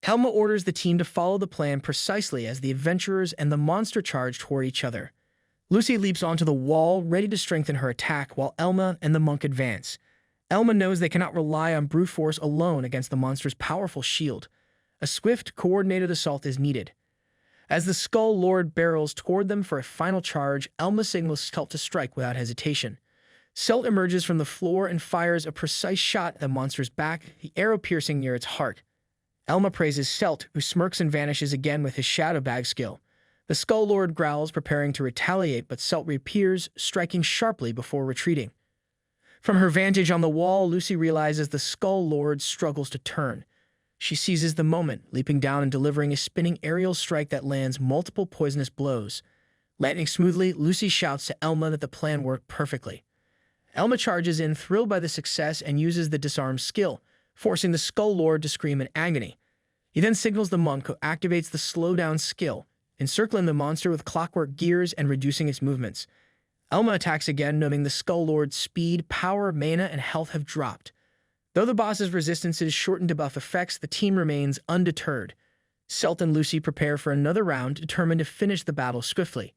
Helma orders the team to follow the plan precisely as the adventurers and the monster charge toward each other. Lucy leaps onto the wall, ready to strengthen her attack, while Elma and the monk advance. Elma knows they cannot rely on brute force alone against the monster's powerful shield. A swift, coordinated assault is needed. As the Skull Lord barrels toward them for a final charge, Elma signals Celt to strike without hesitation. Celt emerges from the floor and fires a precise shot at the monster's back, the arrow piercing near its heart. Elma praises Celt, who smirks and vanishes again with his shadow bag skill. The Skull Lord growls, preparing to retaliate, but Celt reappears, striking sharply before retreating. From her vantage on the wall, Lucy realizes the Skull Lord struggles to turn. She seizes the moment, leaping down and delivering a spinning aerial strike that lands multiple poisonous blows. Landing smoothly, Lucy shouts to Elma that the plan worked perfectly. Elma charges in, thrilled by the success, and uses the disarm skill, forcing the Skull Lord to scream in agony. He then signals the monk, who activates the slowdown skill, encircling the monster with clockwork gears and reducing its movements. Elma attacks again, noting the Skull Lord's speed, power, mana, and health have dropped. Though the boss's resistances shorten debuff effects, the team remains undeterred. Celt and Lucy prepare for another round, determined to finish the battle swiftly.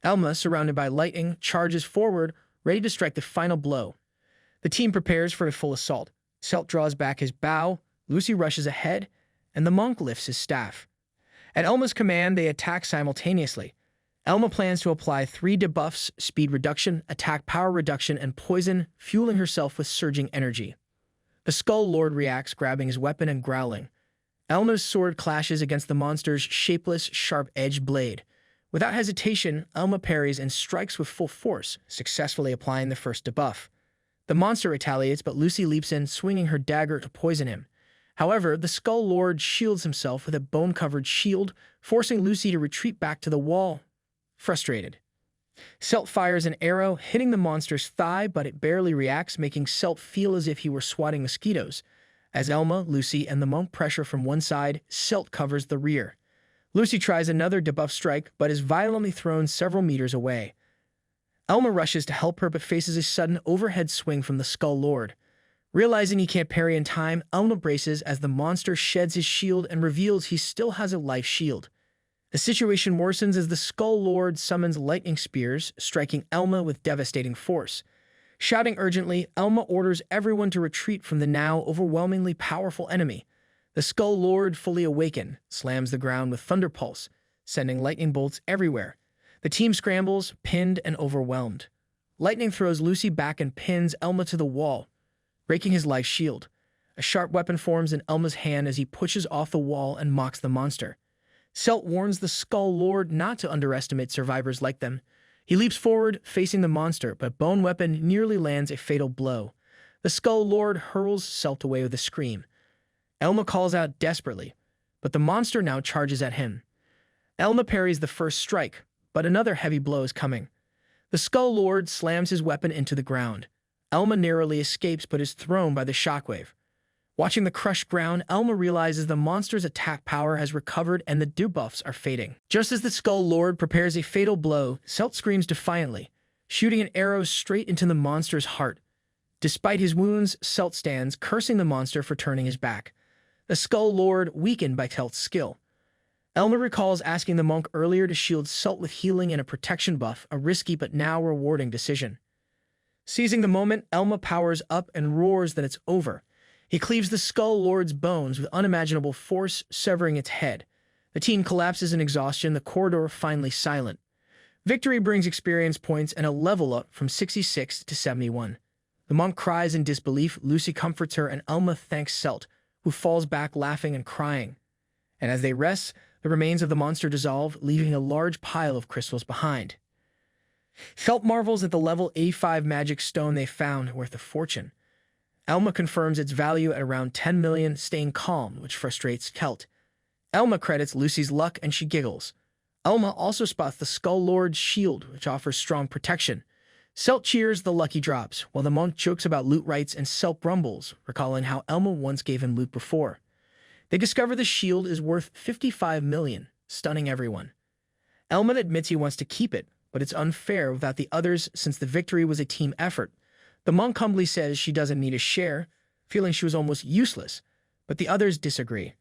Elma, surrounded by lightning, charges forward, ready to strike the final blow. The team prepares for a full assault. Celt draws back his bow, Lucy rushes ahead, and the monk lifts his staff. At Elma's command, they attack simultaneously. Elma plans to apply 3 debuffs: speed reduction, attack power reduction, and poison, fueling herself with surging energy. The Skull Lord reacts, grabbing his weapon and growling. Elma's sword clashes against the monster's shapeless, sharp-edged blade. Without hesitation, Elma parries and strikes with full force, successfully applying the first debuff. The monster retaliates, but Lucy leaps in, swinging her dagger to poison him. However, the Skull Lord shields himself with a bone-covered shield, forcing Lucy to retreat back to the wall. Frustrated, Celt fires an arrow, hitting the monster's thigh, but it barely reacts, making Celt feel as if he were swatting mosquitoes. As Elma, Lucy, and the monk pressure from one side, Celt covers the rear. Lucy tries another debuff strike, but is violently thrown several meters away. Elma rushes to help her, but faces a sudden overhead swing from the Skull Lord. Realizing he can't parry in time, Elma braces as the monster sheds his shield and reveals he still has a life shield. The situation worsens as the Skull Lord summons lightning spears, striking Elma with devastating force. Shouting urgently, Elma orders everyone to retreat from the now overwhelmingly powerful enemy. The Skull Lord, fully awakened, slams the ground with thunder pulse, sending lightning bolts everywhere. The team scrambles, pinned and overwhelmed. Lightning throws Lucy back and pins Elma to the wall, breaking his life shield. A sharp weapon forms in Elma's hand as he pushes off the wall and mocks the monster. Celt warns the Skull Lord not to underestimate survivors like them. He leaps forward, facing the monster, but Bone Weapon nearly lands a fatal blow. The Skull Lord hurls Celt away with a scream. Elma calls out desperately, but the monster now charges at him. Elma parries the first strike, but another heavy blow is coming. The Skull Lord slams his weapon into the ground. Elma narrowly escapes, but is thrown by the shockwave. Watching the crushed ground, Elma realizes the monster's attack power has recovered and the debuffs are fading. Just as the Skull Lord prepares a fatal blow, Celt screams defiantly, shooting an arrow straight into the monster's heart. Despite his wounds, Celt stands, cursing the monster for turning his back. The Skull Lord weakened by Celt's skill. Elma recalls asking the monk earlier to shield Celt with healing and a protection buff, a risky but now rewarding decision. Seizing the moment, Elma powers up and roars that it's over. He cleaves the Skull Lord's bones with unimaginable force, severing its head. The team collapses in exhaustion, the corridor finally silent. Victory brings experience points and a level up from 66 to 71. The monk cries in disbelief, Lucy comforts her, and Elma thanks Celt, who falls back laughing and crying. And as they rest, the remains of the monster dissolve, leaving a large pile of crystals behind. Celt marvels at the level A5 magic stone they found, worth a fortune. Elma confirms its value at around 10 million, staying calm, which frustrates Celt. Elma credits Lucy's luck and she giggles. Elma also spots the Skull Lord's shield, which offers strong protection. Celt cheers the lucky drops, while the monk jokes about loot rights and Celt grumbles, recalling how Elma once gave him loot before. They discover the shield is worth 55 million, stunning everyone. Elma admits he wants to keep it, but it's unfair without the others since the victory was a team effort. The monk humbly says she doesn't need a share, feeling she was almost useless, but the others disagree.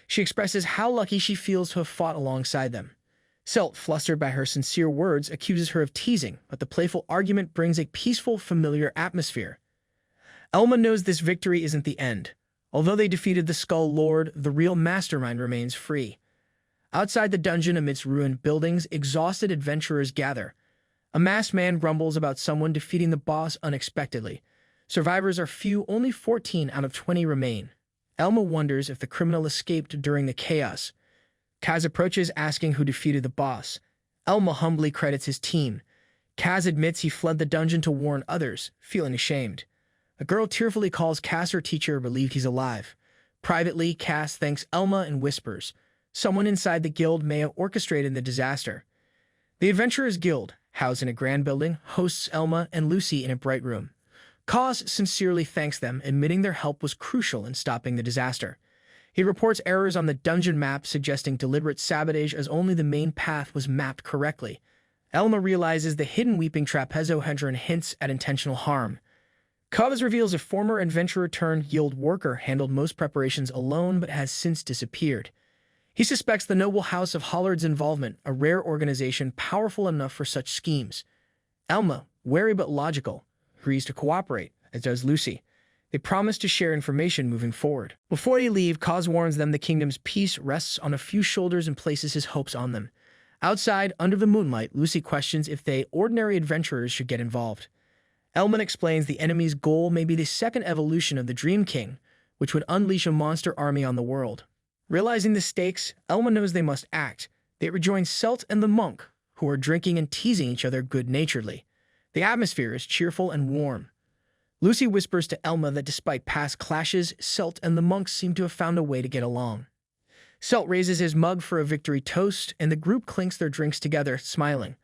She expresses how lucky she feels to have fought alongside them. Celt, flustered by her sincere words, accuses her of teasing, but the playful argument brings a peaceful, familiar atmosphere. Elma knows this victory isn't the end. Although they defeated the Skull Lord, the real mastermind remains free. Outside the dungeon amidst ruined buildings, exhausted adventurers gather. A masked man grumbles about someone defeating the boss unexpectedly. Survivors are few, only 14 out of 20 remain. Elma wonders if the criminal escaped during the chaos. Kaz approaches, asking who defeated the boss. Elma humbly credits his team. Kaz admits he fled the dungeon to warn others, feeling ashamed. A girl tearfully calls Kaz her teacher, relieved he's alive. Privately, Kaz thanks Elma and whispers, someone inside the guild may have orchestrated the disaster. The Adventurers Guild, housed in a grand building, hosts Elma and Lucy in a bright room. Kaz sincerely thanks them, admitting their help was crucial in stopping the disaster. He reports errors on the dungeon map, suggesting deliberate sabotage as only the main path was mapped correctly. Elma realizes the hidden weeping trapezohedron hints at intentional harm. Kaz reveals a former adventurer-turned-guild worker handled most preparations alone but has since disappeared. He suspects the noble house of Hollard's involvement, a rare organization powerful enough for such schemes. Elma, wary but logical, agrees to cooperate, as does Lucy. They promise to share information moving forward. Before they leave, Kaz warns them the kingdom's peace rests on a few shoulders and places his hopes on them. Outside, under the moonlight, Lucy questions if they, ordinary adventurers, should get involved. Elman explains the enemy's goal may be the second evolution of the Dream King, which would unleash a monster army on the world. Realizing the stakes, Elma knows they must act. They rejoin Celt and the monk, who are drinking and teasing each other good-naturedly. The atmosphere is cheerful and warm. Lucy whispers to Elma that despite past clashes, Celt and the monks seem to have found a way to get along. Celt raises his mug for a victory toast, and the group clinks their drinks together, smiling.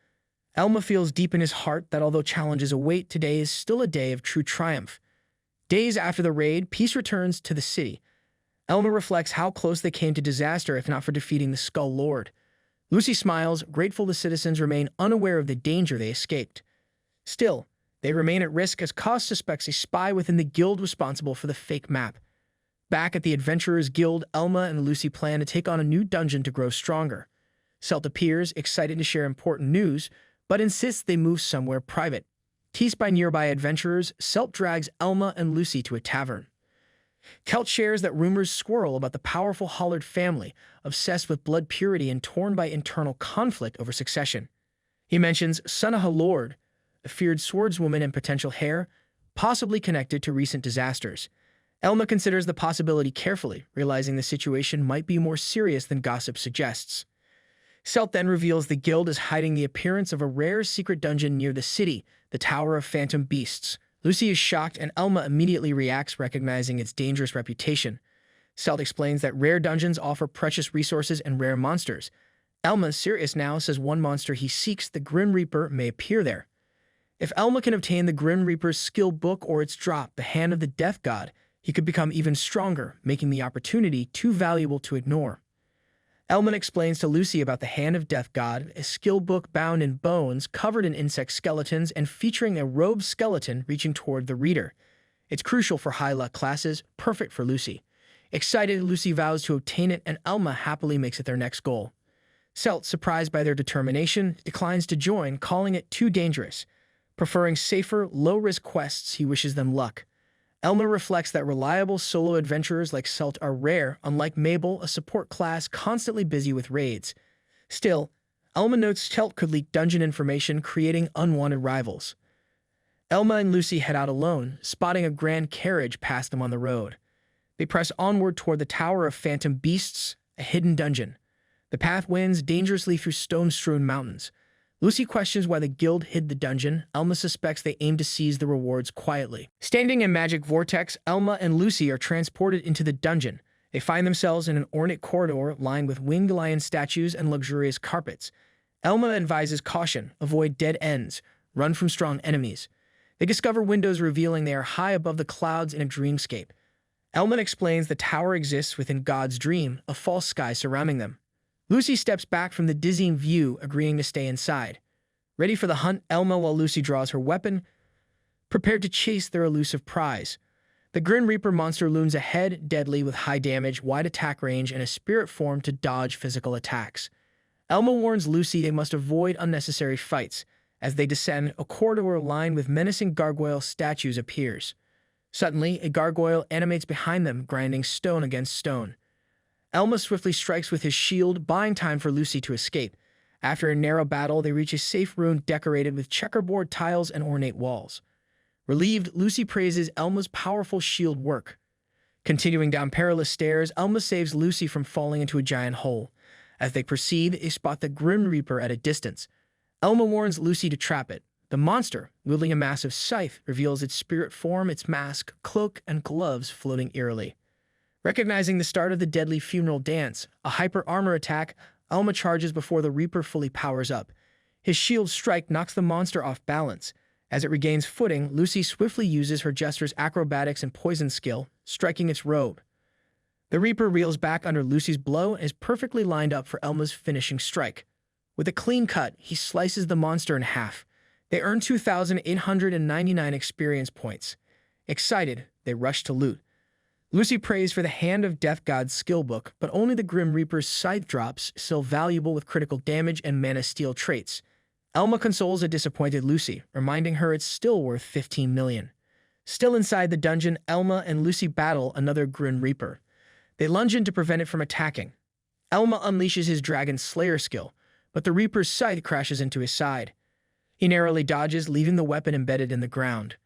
Elma feels deep in his heart that although challenges await, today is still a day of true triumph. Days after the raid, peace returns to the city. Elma reflects how close they came to disaster if not for defeating the Skull Lord. Lucy smiles, grateful the citizens remain unaware of the danger they escaped. Still, they remain at risk as Kaz suspects a spy within the guild responsible for the fake map. Back at the Adventurers Guild, Elma and Lucy plan to take on a new dungeon to grow stronger. Celt appears, excited to share important news, but insists they move somewhere private. Teased by nearby adventurers, Celt drags Elma and Lucy to a tavern. Celt shares that rumors swirl about the powerful Hollard family, obsessed with blood purity and torn by internal conflict over succession. He mentions Sunaha Lord, a feared swordswoman and potential heir, possibly connected to recent disasters. Elma considers the possibility carefully, realizing the situation might be more serious than gossip suggests. Celt then reveals the guild is hiding the appearance of a rare secret dungeon near the city, the Tower of Phantom Beasts. Lucy is shocked and Elma immediately reacts, recognizing its dangerous reputation. Celt explains that rare dungeons offer precious resources and rare monsters. Elma, serious now, says one monster he seeks, the Grim Reaper, may appear there. If Elma can obtain the Grim Reaper's skill book or its drop, the Hand of the Death God, he could become even stronger, making the opportunity too valuable to ignore. Elman explains to Lucy about the Hand of Death God, a skill book bound in bones, covered in insect skeletons, and featuring a robed skeleton reaching toward the reader. It's crucial for high luck classes, perfect for Lucy. Excited, Lucy vows to obtain it, and Elma happily makes it their next goal. Celt, surprised by their determination, declines to join, calling it too dangerous. Preferring safer, low-risk quests, he wishes them luck. Elma reflects that reliable solo adventurers like Celt are rare, unlike Mabel, a support class constantly busy with raids. Still, Elma notes Celt could leak dungeon information, creating unwanted rivals. Elma and Lucy head out alone, spotting a grand carriage pass them on the road. They press onward toward the Tower of Phantom Beasts, a hidden dungeon. The path winds dangerously through stone-strewn mountains. Lucy questions why the guild hid the dungeon. Elma suspects they aim to seize the rewards quietly. Standing in magic vortex, Elma and Lucy are transported into the dungeon. They find themselves in an ornate corridor lined with winged lion statues and luxurious carpets. Elma advises caution, avoid dead ends, run from strong enemies. They discover windows revealing they are high above the clouds in a dreamscape. Elma explains the tower exists within God's dream, a false sky surrounding them. Lucy steps back from the dizzying view, agreeing to stay inside. Ready for the hunt, Elma, while Lucy draws her weapon, prepared to chase their elusive prize. The Grim Reaper monster looms ahead, deadly with high damage, wide attack range, and a spirit form to dodge physical attacks. Elma warns Lucy they must avoid unnecessary fights. As they descend, a corridor lined with menacing gargoyle statues appears. Suddenly, a gargoyle animates behind them, grinding stone against stone. Elma swiftly strikes with his shield, buying time for Lucy to escape. After a narrow battle, they reach a safe room decorated with checkerboard tiles and ornate walls. Relieved, Lucy praises Elma's powerful shield work. Continuing down perilous stairs, Elma saves Lucy from falling into a giant hole. As they proceed, they spot the Grim Reaper at a distance. Elma warns Lucy to trap it. The monster, wielding a massive scythe, reveals its spirit form, its mask, cloak, and gloves floating eerily. Recognizing the start of the deadly funeral dance, a hyper-armor attack, Elma charges before the Reaper fully powers up. His shield strike knocks the monster off balance. As it regains footing, Lucy swiftly uses her jester's acrobatics and poison skill, striking its robe. The Reaper reels back under Lucy's blow and is perfectly lined up for Elma's finishing strike. With a clean cut, he slices the monster in half. They earn 2,899 experience points. Excited, they rush to loot. Lucy prays for the Hand of Death God's skill book, but only the Grim Reaper's scythe drops, still valuable with critical damage and mana steal traits. Elma consoles a disappointed Lucy, reminding her it's still worth 15 million. Still inside the dungeon, Elma and Lucy battle another Grim Reaper. They lunge in to prevent it from attacking. Elma unleashes his Dragon Slayer skill, but the Reaper's scythe crashes into his side. He narrowly dodges, leaving the weapon embedded in the ground.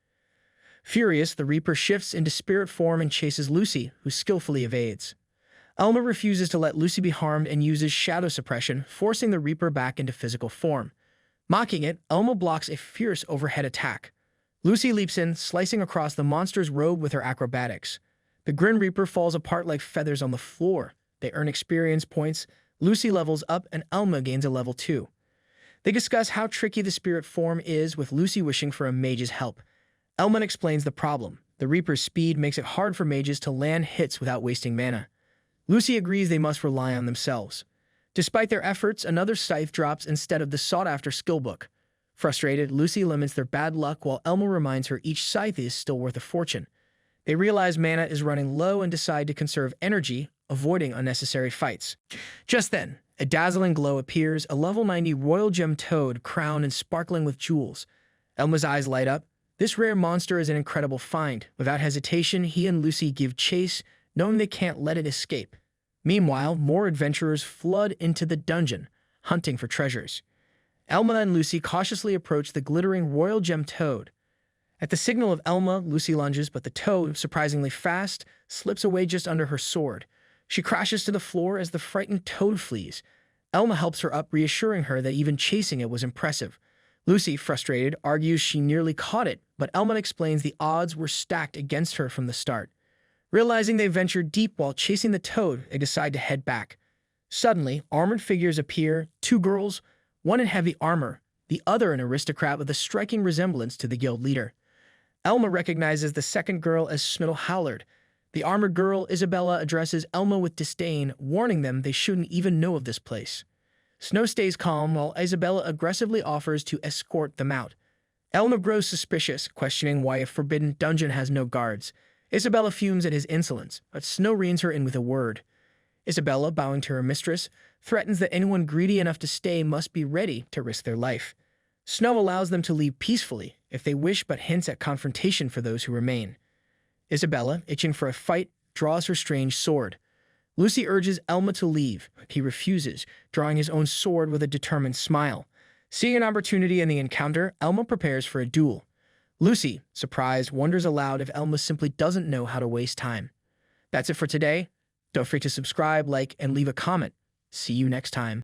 Furious, the Reaper shifts into spirit form and chases Lucy, who skillfully evades. Elma refuses to let Lucy be harmed and uses shadow suppression, forcing the Reaper back into physical form. Mocking it, Elma blocks a fierce overhead attack. Lucy leaps in, slicing across the monster's robe with her acrobatics. The Grim Reaper falls apart like feathers on the floor. They earn experience points. Lucy levels up and Elma gains a level 2. They discuss how tricky the spirit form is, with Lucy wishing for a mage's help. Elma explains the problem. The Reaper's speed makes it hard for mages to land hits without wasting mana. Lucy agrees they must rely on themselves. Despite their efforts, another scythe drops instead of the sought-after skill book. Frustrated, Lucy laments their bad luck while Elma reminds her each scythe is still worth a fortune. They realize mana is running low and decide to conserve energy, avoiding unnecessary fights. Just then, a dazzling glow appears, a level 90 royal gem toad crowned and sparkling with jewels. Elma's eyes light up. This rare monster is an incredible find. Without hesitation, he and Lucy give chase, knowing they can't let it escape. Meanwhile, more adventurers flood into the dungeon, hunting for treasures. Elma and Lucy cautiously approach the glittering royal gem toad. At the signal of Elma, Lucy lunges, but the toad, surprisingly fast, slips away just under her sword. She crashes to the floor as the frightened toad flees. Elma helps her up, reassuring her that even chasing it was impressive. Lucy, frustrated, argues she nearly caught it, but Elma explains the odds were stacked against her from the start. Realizing they ventured deep while chasing the toad, they decide to head back. Suddenly, armored figures appear, 2 girls, one in heavy armor, the other an aristocrat with a striking resemblance to the guild leader. Elma recognizes the second girl as Smittle Howlard. The armored girl, Isabella, addresses Elma with disdain, warning them they shouldn't even know of this place. Snow stays calm while Isabella aggressively offers to escort them out. Elma grows suspicious, questioning why a forbidden dungeon has no guards. Isabella fumes at his insolence, but Snow reins her in with a word. Isabella, bowing to her mistress, threatens that anyone greedy enough to stay must be ready to risk their life. Snow allows them to leave peacefully if they wish, but hints at confrontation for those who remain. Isabella, itching for a fight, draws her strange sword. Lucy urges Elma to leave, but he refuses, drawing his own sword with a determined smile. Seeing an opportunity in the encounter, Elma prepares for a duel. Lucy, surprised, wonders aloud if Elma simply doesn't know how to waste time. That's it for today. Don't forget to subscribe, like, and leave a comment. See you next time.